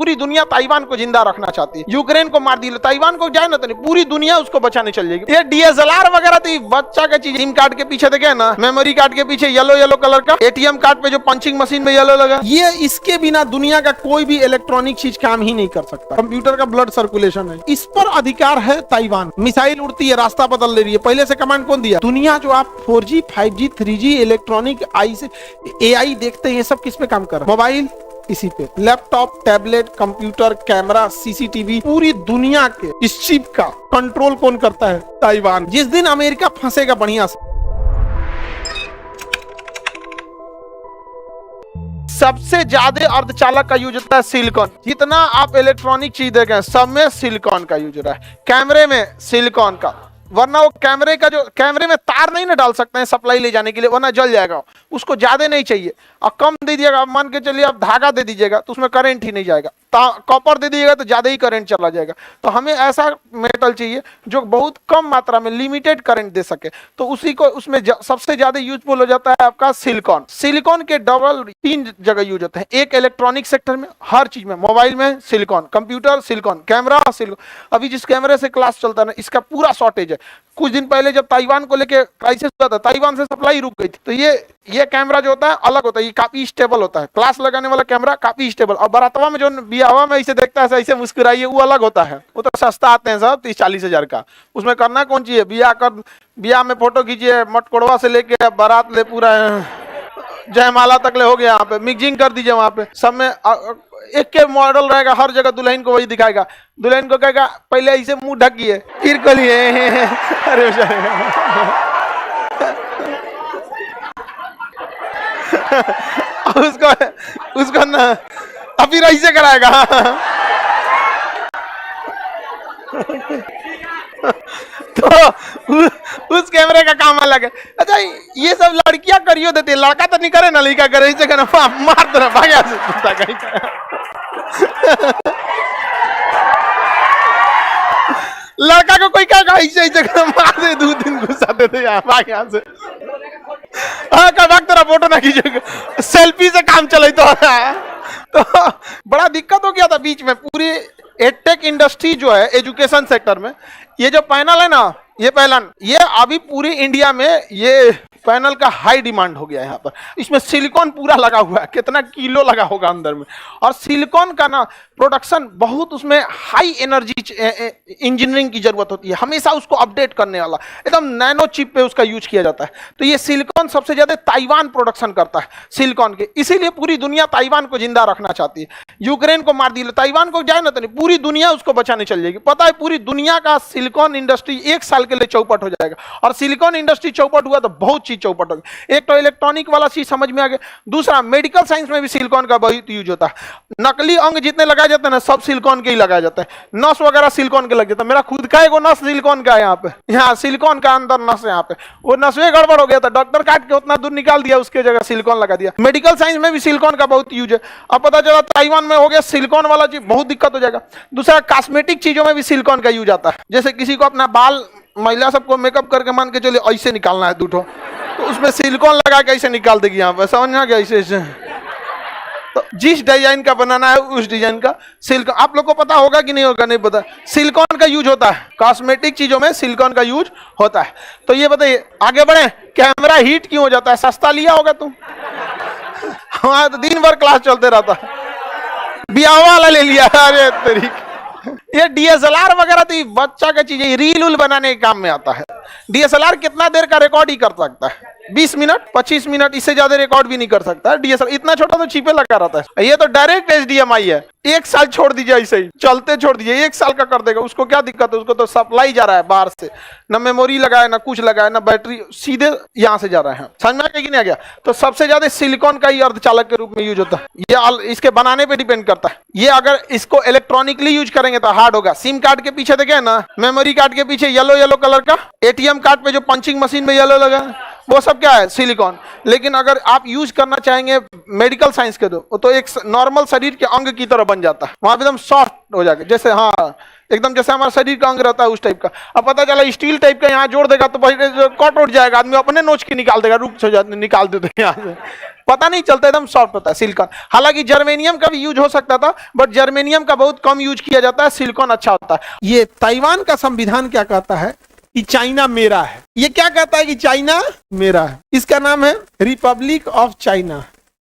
पूरी दुनिया ताइवान को जिंदा रखना चाहती है। यूक्रेन को मार दिया, ताइवान को जाए ना तो नहीं, पूरी दुनिया उसको बचाने चल जाएगी। ये डीएसएलआर वगैरह तो बच्चा का चीज। सिम कार्ड के पीछे देखे ना, मेमोरी कार्ड के पीछे येलो येलो कलर का, एटीएम कार्ड पे जो पंचिंग मशीन में येलो लगा, ये इसके बिना दुनिया का कोई भी इलेक्ट्रॉनिक चीज काम ही नहीं कर सकता। कंप्यूटर का ब्लड सर्कुलेशन है, इस पर अधिकार है ताइवान। मिसाइल उड़ती है, रास्ता बदल ले रही है, पहले से कमांड कौन दिया? दुनिया जो आप 4G 5G 3G इलेक्ट्रॉनिक आई से AI देखते हैं, ये सब किस पे काम कर रहा है? मोबाइल, इसी पे laptop, tablet, computer, camera, CCTV, पूरी दुनिया के इस चिप का कंट्रोल कौन करता है? ताइवान। जिस दिन अमेरिका फंसेगा बढ़िया से, सबसे ज्यादा अर्धचालक का यूज होता है सिलिकॉन। जितना आप इलेक्ट्रॉनिक चीज देखें सब में सिलिकॉन का यूज हो रहा है। कैमरे में सिलिकॉन का, वरना वो कैमरे का जो कैमरे में तार नहीं ना डाल सकते हैं सप्लाई ले जाने के लिए, वरना जल जाएगा। उसको ज्यादा नहीं चाहिए और कम दे दीजिएगा, मान के चलिए आप धागा दे दीजिएगा तो उसमें करंट ही नहीं जाएगा। कॉपर दे दीजिएगा तो ज्यादा ही करंट चला जाएगा। तो हमें ऐसा मेटल चाहिए जो बहुत कम मात्रा में लिमिटेड करंट दे सके, तो उसी को उसमें सबसे ज्यादा यूजफुल हो जाता है आपका सिलिकॉन। सिलिकॉन के डबल 3 जगह यूज होते हैं। एक इलेक्ट्रॉनिक सेक्टर में, हर चीज में, मोबाइल में silicon, computer silicon, camera silicon. अभी जिस कैमरे से क्लास चलता है ना, इसका पूरा शॉर्टेज है। कुछ दिन पहले जब ताइवान को लेके क्राइसिस हुआ था, ताइवान से सप्लाई रुक गई थी। तो ये कैमरा जो होता है अलग होता है, ये काफी स्टेबल होता है। क्लास लगाने वाला कैमरा काफी स्टेबल। और बरातवा में जो बियावा में ऐसे देखता है, ऐसे मुस्कुराइए, वो अलग होता है। वो तो सस्ता आते हैं सब 30-40 हजार का। उसमें करना कौन चाहिए? बिया में फोटो खींचिए, मटकोड़वा से लेके बारात ले, पूरा जयमाला तक ले हो गया। यहाँ पे मिक्सिंग कर दीजिए, वहां पे सब में एक के मॉडल रहेगा, हर जगह दुल्हन को वही दिखाएगा। दुल्हन को कहेगा पहले ऐसे मुंह ढकिए, फिर खोलिए। अरे उसको ना अभी ऐसे कराएगा। तो उस कैमरे का काम अलग है। अच्छा, ये सब लड़कियां करियो देती है, लड़का तो नहीं करे ना, लड़का करे ऐसे करना, मार दो ना, भाग्या से लड़का को कोई कहेगा ऐसे ऐसे करना, मार दे, 2 दिन घुसा देते यहाँ, भाग यहाँ से। हाँ, का भाग, तेरा फोटो ना खींचेगा, सेल्फी से काम चले। तो बड़ा दिक्कत हो गया था बीच में। पूरी एडटेक इंडस्ट्री जो है एजुकेशन सेक्टर में, ये जो पैनल है ना, ये पैनल, ये अभी पूरी इंडिया में ये पैनल का हाई डिमांड हो गया है। यहाँ पर इसमें सिलिकॉन पूरा लगा हुआ है, कितना किलो लगा होगा अंदर में। और सिलिकॉन का ना प्रोडक्शन बहुत, उसमें हाई एनर्जी इंजीनियरिंग की जरूरत होती है, हमेशा उसको अपडेट करने वाला, एकदम नैनो चिप पे उसका यूज किया जाता है। तो ये सिलिकॉन सबसे ज्यादा ताइवान प्रोडक्शन करता है सिलिकॉन के, इसीलिए पूरी दुनिया ताइवान को जिंदा रखना चाहती है। यूक्रेन को मार दिया, ताइवान को जाए ना तो नहीं, पूरी दुनिया उसको बचाने चल जाएगी। पता है, पूरी दुनिया का सिलिकॉन इंडस्ट्री 1 साल के लिए चौपट हो जाएगा। और सिलिकॉन इंडस्ट्री चौपट हुआ तो बहुत चीज चौपट होगी। एक तो इलेक्ट्रॉनिक वाला चीज समझ में आ गया, दूसरा मेडिकल साइंस में भी सिलिकॉन का बहुत यूज होता है। नकली अंग जितने लगाए जाते हैं ना, सब सिलिकॉन के ही लगाया जाता है। नस वगैरह सिलिकॉन के लग जाता है। मेरा खुद का एक नस सिलिकॉन का है, यहाँ पे, यहाँ सिलिकॉन का अंदर नस है। यहाँ पे वो नसवे गड़बड़ हो गया था, डॉक्टर काट के उतना दूर निकाल दिया, उसके जगह सिलिकॉन लगा दिया। मेडिकल साइंस में भी सिलिकॉन का बहुत यूज है। अब पता चला ताइवान में हो गया सिलिकॉन वाला चीज, बहुत दिक्कत हो जाएगा। दूसरा, कॉस्मेटिक चीजों में भी सिलिकॉन का यूज आता है। जैसे किसी को अपना बाल, महिला सबको मेकअप करके मान के चलिए ऐसे निकालना है दूठो, तो उसमें सिलिकॉन लगा के ऐसे निकाल देगी। यहाँ पे समझना क्या, ऐसे ऐसे। तो जिस डिजाइन का बनाना है उस डिजाइन का सिलिकॉन, आप लोग को पता होगा कि नहीं होगा, नहीं पता, सिलिकॉन का यूज होता है। कॉस्मेटिक चीजों में सिलिकॉन का यूज होता है। तो ये बताइए, आगे बढ़े। कैमरा हीट क्यों हो जाता है? सस्ता लिया होगा तुम। हमारा तो दिन भर क्लास चलते रहता, ब्याह वाला ले लिया। अरे तरीके, ये डीएसएलआर वगैरह तो बच्चा का चीज है, रील उल बनाने के काम में आता है। डीएसएलआर कितना देर का रिकॉर्ड ही कर सकता है? 20 मिनट 25 मिनट, इससे ज्यादा रिकॉर्ड भी नहीं कर सकता डीएसएलआर। इतना छोटा तो चिपे लगा रहता है। ये तो डायरेक्ट HDMI है। 1 साल छोड़ दीजिए, ऐसे ही चलते छोड़ दीजिए, 1 साल का कर देगा। उसको क्या दिक्कत है? उसको तो सप्लाई जा रहा है बाहर से, ना मेमोरी लगाया, ना कुछ लगाया, ना बैटरी, सीधे यहाँ से जा रहा है। समझ में कि नहीं आ गया? तो सबसे ज्यादा सिलिकॉन का ही अर्धचालक के रूप में यूज होता है। ये इसके बनाने पे डिपेंड करता है। ये अगर इसको इलेक्ट्रॉनिकली यूज करेंगे तो हार्ड होगा। सिम कार्ड के पीछे देखे ना, मेमोरी कार्ड के पीछे येलो येलो कलर का, एटीएम कार्ड पे जो पंचिंग मशीन में येलो लगा, वो सब क्या है? सिलिकॉन। लेकिन अगर आप यूज करना चाहेंगे मेडिकल साइंस के, तो एक नॉर्मल शरीर के अंग की तरह बन जाता है, वहां एकदम सॉफ्ट हो जाएगा, जैसे, हाँ, एकदम जैसे हमारा शरीर का अंग रहता है उस टाइप का। अब पता चला स्टील टाइप का यहाँ जोड़ देगा तो कट उठ जाएगा, आदमी अपने नोच के निकाल देगा, रुक से निकाल देते हैं यहाँ से। पता नहीं चलता, एकदम सॉफ्ट होता है सिलिकॉन। हालांकि जर्मेनियम का भी यूज हो सकता था, बट जर्मेनियम का बहुत कम यूज किया जाता है, सिलिकॉन अच्छा होता है। ये ताइवान का संविधान क्या कहता है कि चाइना मेरा है। ये क्या कहता है कि चाइना मेरा है। इसका नाम है Republic of China,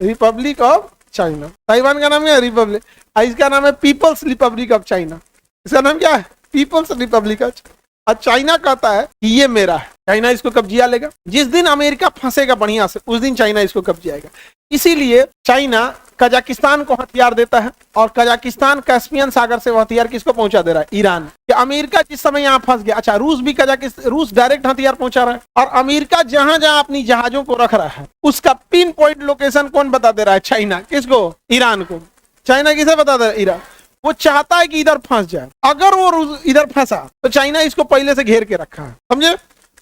Republic of China. Taiwan का नाम है रिपब्लिक, इसका नाम है पीपल्स रिपब्लिक ऑफ चाइना। इसका नाम क्या है? People's Republic of. और चाइना कहता है कि ये मेरा है, चाइना इसको कब्जिया लेगा। जिस दिन अमेरिका फंसेगा बढ़िया से, उस दिन चाइना इसको कब्जियाएगा। इसीलिए चाइना कजाकिस्तान को हथियार देता है, और कजाकिस्तान कैस्पियन सागर से वो हथियार किसको पहुंचा दे रहा है? ईरान। कि अमेरिका जिस समय यहाँ फंस गया, अच्छा रूस भी रूस डायरेक्ट हथियार पहुंचा रहा है, और अमेरिका जहां जहां अपनी जहाजों को रख रहा है उसका पिन पॉइंट लोकेशन कौन बता दे रहा है? चाइना। किसको? ईरान को। चाइना किसे बता दे रहा है? ईरान। वो चाहता है कि इधर फंस जाए। अगर वो इधर फंसा तो चाइना इसको पहले से घेर के रखा है, समझे?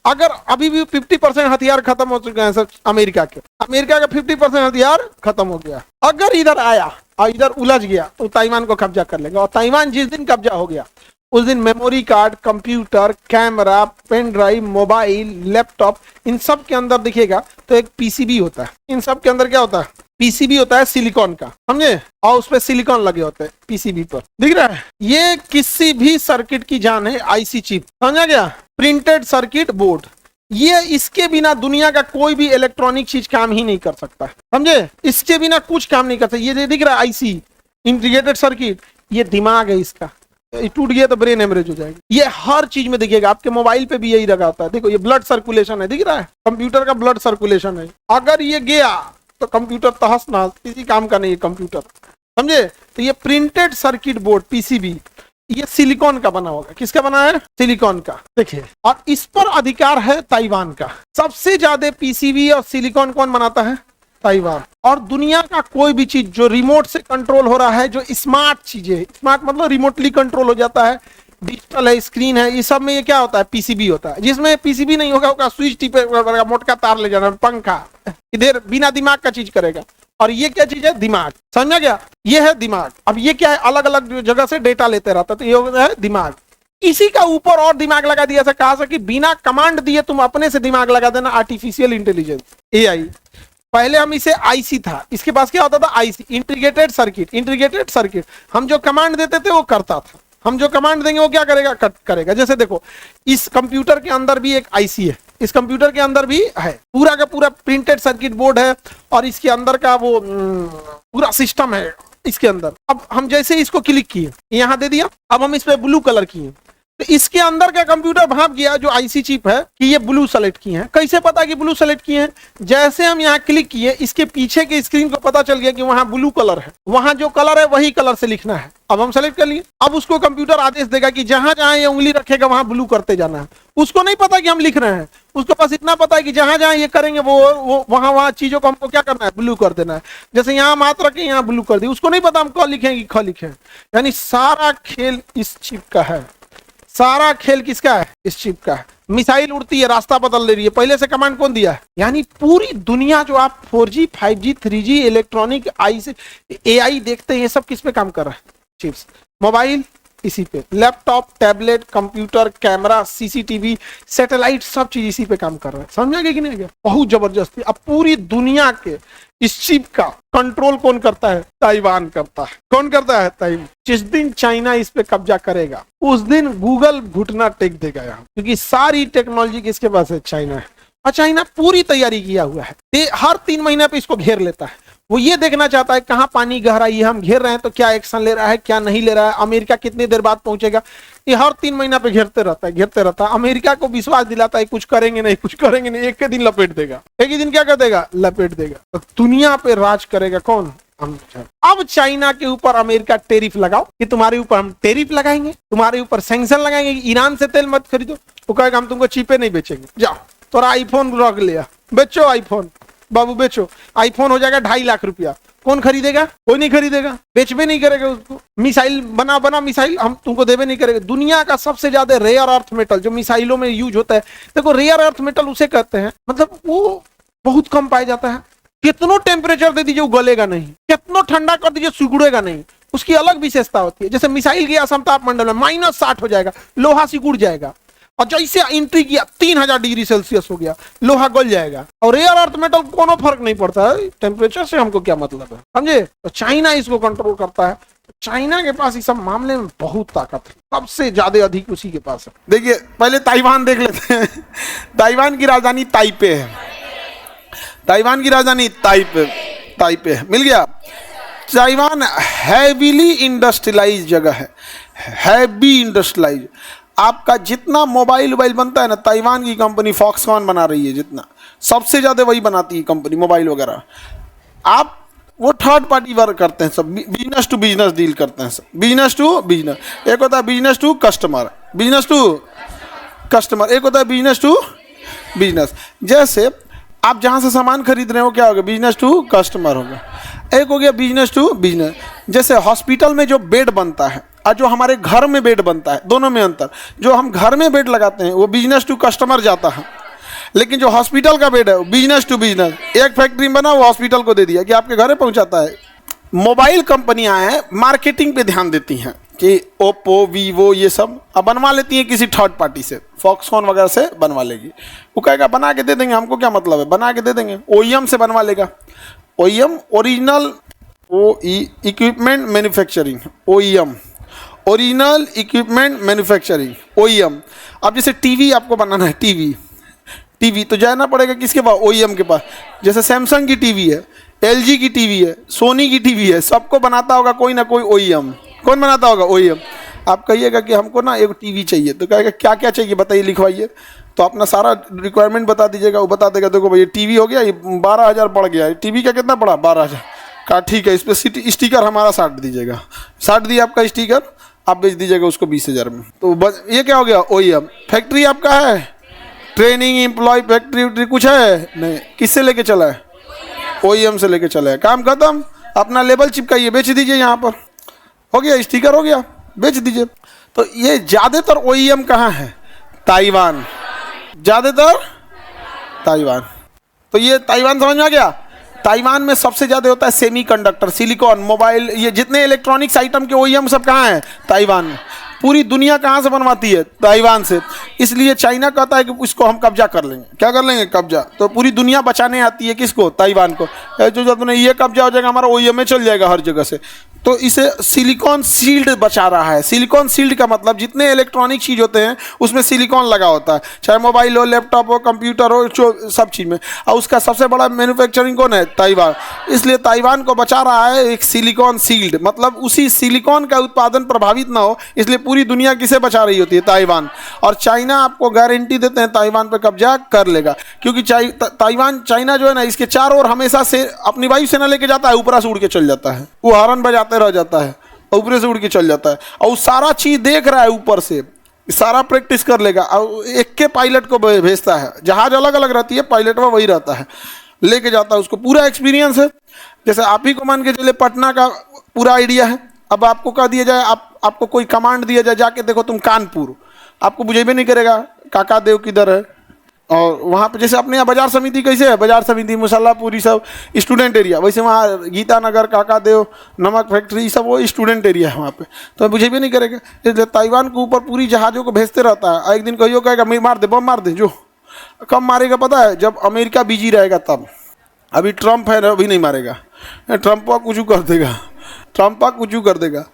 अगर अभी भी 50% हथियार खत्म हो चुके हैं सब अमेरिका के, अमेरिका का 50% हथियार खत्म हो गया। अगर इधर आया और इधर उलझ गया तो ताइवान को कब्जा कर लेगा। और ताइवान जिस दिन कब्जा हो गया उस दिन memory card, computer, camera, pen drive, mobile, laptop, इन सब के अंदर दिखेगा तो एक पीसीबी होता है। इन सब के अंदर क्या होता है? पीसीबी होता है सिलिकॉन का, समझे? और उस पे सिलिकॉन लगे होते हैं पीसीबी पर, दिख रहा है? ये किसी भी सर्किट की जान है, आईसी चिप, समझा गया? Printed circuit board. ये इसके बिना दुनिया का कोई भी इलेक्ट्रॉनिक चीज काम ही नहीं कर सकता, समझे? इसके बिना कुछ काम नहीं कर सकता। ये दिख रहा है आईसी, इंटीग्रेटेड सर्किट, ये दिमाग है इसका। ये टूट गया तो ब्रेन हेमरेज हो जाएगा। ये हर चीज में दिखेगा, आपके मोबाइल पे भी यही लगा होता है। देखो ये ब्लड सर्कुलेशन है, दिख रहा है? कंप्यूटर का ब्लड सर्कुलेशन है। अगर ये गया तो कंप्यूटर तहस नहस, किसी काम का नहीं है कंप्यूटर, समझे? तो ये प्रिंटेड सर्किट बोर्ड पीसीबी, ये सिलिकॉन का बना होगा। किसका बना है? सिलिकॉन का। देखिए, और इस पर अधिकार है ताइवान का। सबसे ज्यादा पीसीबी और सिलिकॉन कौन बनाता है? ताइवान। और दुनिया का कोई भी चीज जो रिमोट से कंट्रोल हो रहा है, जो स्मार्ट चीजें, स्मार्ट मतलब रिमोटली कंट्रोल हो जाता है, डिजिटल है, स्क्रीन है, ये सब में ये क्या होता है? पीसीबी होता है। जिसमें पीसीबी नहीं होगा उसका स्विच टिपे, मोटका तार ले जाना, पंखा, इधर बिना दिमाग का चीज करेगा। और ये क्या चीज है? दिमाग। समझा गया? ये है दिमाग। अब ये क्या है? अलग अलग जगह से डेटा लेते रहता है, तो ये होता है दिमाग। इसी का ऊपर और दिमाग लगा दिया, ऐसा कहा कि बिना कमांड दिए तुम अपने से दिमाग लगा देना, आर्टिफिशियल इंटेलिजेंस, एआई। पहले हम इसे आईसी था, इसके पास क्या होता था? IC, integrated circuit. Integrated circuit, हम जो कमांड देते थे वो करता था, हम जो कमांड देंगे वो क्या करेगा? कट करेगा। जैसे देखो, इस कंप्यूटर के अंदर भी एक आईसी है, इस कंप्यूटर के अंदर भी है, पूरा का पूरा प्रिंटेड सर्किट बोर्ड है, और इसके अंदर का वो पूरा सिस्टम है इसके अंदर। अब हम जैसे इसको क्लिक किए, यहां दे दिया, अब हम इस पे ब्लू कलर किए, तो इसके अंदर का कंप्यूटर भाप गया जो आईसी चिप है कि ये ब्लू सेलेक्ट किए हैं। कैसे पता कि ब्लू सेलेक्ट किए हैं? जैसे हम यहाँ क्लिक किए, इसके पीछे के स्क्रीन को पता चल गया कि वहां ब्लू कलर है, वहां जो कलर है वही कलर से लिखना है। अब हम सेलेक्ट कर लिए। अब उसको कंप्यूटर आदेश देगा कि जहां जहां ये उंगली रखेगा वहां ब्लू करते जाना है। उसको नहीं पता कि हम लिख रहे हैं, उसके पास इतना पता है कि जहां जहां ये करेंगे वो वहां चीजों को हमको क्या करना है? ब्लू कर देना है। जैसे यहाँ मात्र रखे, यहाँ ब्लू कर दी, उसको नहीं पता हम क लिखें कि ख लिखें। यानी सारा खेल इस चिप का है, सारा खेल किसका है? इस चिप का है। मिसाइल उड़ती है, रास्ता बदल ले रही है, पहले से कमांड कौन दिया है? यानी पूरी दुनिया जो आप 4G, 5G, 3G, इलेक्ट्रॉनिक आई से एआई देखते हैं, ये सब किस पे काम कर रहा है? चिप्स। मोबाइल इसी पे, laptop, tablet, computer, camera, CCTV, satellite, सब चीज इसी पे काम कर रहा है। समझ गए कि नहीं? गया? बहुत जबरदस्ती। अब पूरी दुनिया के इस चिप का कंट्रोल कौन करता है? ताइवान करता है। कौन करता है? ताइवान। जिस दिन चाइना इस पे कब्जा करेगा उस दिन गूगल घुटना टेक देगा यहाँ, क्योंकि सारी टेक्नोलॉजी किसके पास है? चाइना है। और चाइना पूरी तैयारी किया हुआ है, हर 3 महीने पे इसको घेर लेता है। वो ये देखना चाहता है कहाँ पानी गहराई है, हम घेर रहे हैं तो क्या एक्शन ले रहा है, क्या नहीं ले रहा है, अमेरिका कितनी देर बाद पहुंचेगा। ये हर 3 महीना पे घेरते रहता है, घेरते रहता है। अमेरिका को विश्वास दिलाता है कुछ करेंगे नहीं, कुछ करेंगे नहीं, एक के दिन लपेट देगा, एक ही दिन क्या कर देगा? लपेट देगा। तो दुनिया पे राज करेगा कौन? अब चाइना के ऊपर अमेरिका टेरिफ लगाओ कि तुम्हारे ऊपर हम टेरिफ लगाएंगे, तुम्हारे ऊपर सैंक्शन लगाएंगे, ईरान से तेल मत खरीदो। वो कहेगा हम तुमको चीपे नहीं बेचेंगे, जाओ तोरा आईफोन रख लिया, बेचो आईफोन, बाबू बेचो। आईफोन हो जाएगा 2.5 लाख रुपया, कौन खरीदेगा? कोई नहीं खरीदेगा, बेचबे नहीं करेगा उसको। मिसाइल बना मिसाइल हम तुमको देवे नहीं करेगा। दुनिया का सबसे ज्यादा रेयर अर्थ मेटल जो मिसाइलों में यूज होता है, देखो रेयर अर्थ मेटल उसे कहते हैं, मतलब वो बहुत कम पाया जाता है। कितनो टेम्परेचर दे दीजिए वो गलेगा नहीं, कितनो ठंडा कर दीजिए सिकुड़ेगा नहीं, उसकी अलग विशेषता होती है। जैसे मिसाइल गया समताप मंडल में -60 हो जाएगा, लोहा सिकुड़ जाएगा। और जैसे एंट्री किया 3000 डिग्री सेल्सियस हो गया, लोहा गल जाएगा। और रेयर अर्थ मेटल कोनो फर्क नहीं पड़ता है, टेम्परेचर से हमको क्या मतलब है, समझे। तो चाइना इसको कंट्रोल करता है। चाइना के पास इस सब मामले में बहुत ताकत है, सबसे ज्यादा अधिक उसी के पास है। देखिए पहले ताइवान देख लेते हैं। ताइवान की राजधानी ताइपे है। ताइवान की राजधानी ताइपे है, मिल गया। ताइवान हैवीली इंडस्ट्रियलाइज जगह है, हैवी इंडस्ट्रियलाइज। आपका जितना मोबाइल बनता है ना, ताइवान की कंपनी फॉक्सकॉन बना रही है, जितना सबसे ज्यादा वही बनाती है कंपनी मोबाइल वगैरह। आप वो थर्ड पार्टी वर्क करते हैं, सब बिजनेस टू बिजनेस डील करते हैं, सब बिजनेस टू बिजनेस। एक होता है business to customer, business to customer, एक होता है बिजनेस टू बिजनेस। जैसे आप जहां से सामान खरीद रहे हो क्या होगा, बिजनेस टू कस्टमर होगा। एक हो गया बिजनेस टू बिजनेस। जैसे हॉस्पिटल में जो बेड बनता है और जो हमारे घर में बेड बनता है, दोनों में अंतर। जो हम घर में बेड लगाते हैं वो बिजनेस टू कस्टमर जाता है, लेकिन जो हॉस्पिटल का बेड है वो बिजनेस टू बिजनेस। एक फैक्ट्री में बना वो हॉस्पिटल को दे दिया कि आपके घर पहुंचाता है। मोबाइल कंपनियां हैं, मार्केटिंग पे ध्यान देती हैं कि ओप्पो वीवो ये सब अब बनवा लेती हैं किसी थर्ड पार्टी से, फॉक्सकॉन वगैरह से बनवा लेगी। वो कहेगा बना के दे देंगे, हमको क्या मतलब है, बना के दे देंगे। ओईएम से बनवा लेगा, OEM original equipment manufacturing, OEM original equipment manufacturing, OEM. अब जैसे टीवी आपको बनाना है, टीवी तो जाना पड़ेगा किसके पास, ओईएम के पास। जैसे सैमसंग की टीवी है, एलजी की टीवी है, सोनी की टीवी है, सबको बनाता होगा कोई ना कोई ओईएम। कौन बनाता होगा, ओईएम। आप कहिएगा कि हमको ना एक टीवी चाहिए, तो कहेगा क्या क्या चाहिए बताइए, लिखवाइए। तो अपना सारा रिक्वायरमेंट बता दीजिएगा, वो बता देगा देखो भाई टीवी हो गया, ये 12,000 पड़ गया है। टीवी का कितना पड़ा, 12,000 का, ठीक है। इस पर स्टिकर हमारा साट दीजिएगा, साट दिया आपका स्टिकर, आप बेच दीजिएगा उसको 20,000 में। तो बस ये क्या हो गया, ओईएम। फैक्ट्री आपका है, ट्रेनिंग एम्प्लॉय फैक्ट्री कुछ है नहीं, किससे लेके चला है, ओईएम से लेके चला है। काम खत्म, अपना लेबल चिपकाइए, बेच दीजिए, यहाँ पर हो गया, स्टिकर हो गया, बेच दीजिए। तो ये ज़्यादातर ओईएम कहाँ है, ताइवान, ज़्यादातर ताइवान। तो ये ताइवान समझ में आ गया। ताइवान में सबसे ज़्यादा होता है सेमीकंडक्टर, सिलिकॉन, मोबाइल, ये जितने इलेक्ट्रॉनिक्स आइटम के ओईएम सब कहाँ हैं, ताइवान में। पूरी दुनिया कहाँ से बनवाती है, ताइवान से। इसलिए चाइना कहता है कि इसको हम कब्जा कर लेंगे। क्या कर लेंगे, कब्जा। तो पूरी दुनिया बचाने आती है किसको, ताइवान को। जो जब नहीं ये कब्जा हो जाएगा हमारा, ओईएम में चल जाएगा हर जगह से। तो इसे सिलिकॉन सील्ड बचा रहा है। सिलिकॉन सील्ड का मतलब जितने इलेक्ट्रॉनिक चीज़ होते हैं उसमें सिलिकॉन लगा होता है, चाहे मोबाइल हो, लैपटॉप हो, कंप्यूटर हो, सब चीज़ में। और उसका सबसे बड़ा मैन्युफैक्चरिंग कौन है, ताइवान। इसलिए ताइवान को बचा रहा है एक सिलिकॉन सील्ड, मतलब उसी सिलिकॉन का उत्पादन प्रभावित ना हो, इसलिए पूरी दुनिया किसे बचा रही होती है, ताइवान। और चाइना आपको गारंटी देते हैं ताइवान पर कब्जा कर लेगा, क्योंकि ताइवान, चाइना जो है ना, इसके चारों ओर हमेशा से अपनी वायुसेना लेके जाता है, ऊपर से उड़ के चल जाता है, वो हॉर्न बजाते रह जाता है, ऊपर से उड़ के चल जाता है। और सारा चीज देख रहा है ऊपर से, सारा प्रैक्टिस कर लेगा। और एक के पायलट को भेजता है, जहाज अलग अलग रहती है, पायलट में वही रहता है, लेके जाता है, उसको पूरा एक्सपीरियंस है। जैसे आप ही को मान के चले पटना का पूरा आइडिया है। अब आपको कह दिया जाए, आपको कोई कमांड दिया जाए, जाके देखो तुम कानपुर, आपको बुझेबे नहीं करेगा काका देव किधर है। और वहाँ पे जैसे अपने यहाँ बाजार समिति कैसे है, बाजार समिति, मुसल्लापुरी सब स्टूडेंट एरिया, वैसे वहाँ गीता नगर, काका देव, नमक फैक्ट्री, सब वो स्टूडेंट एरिया है वहाँ पे, तो मुझे भी नहीं करेगा। इसलिए ताइवान के ऊपर पूरी जहाज़ों को भेजते रहता है। एक दिन कहियो कहेगा मार दे, बम मार दे। जो कब मारेगा पता है, जब अमेरिका बिजी रहेगा तब। अभी ट्रंप है, अभी नहीं मारेगा, ट्रंप कुछ कर देगा, ट्रंप कुछ कर देगा।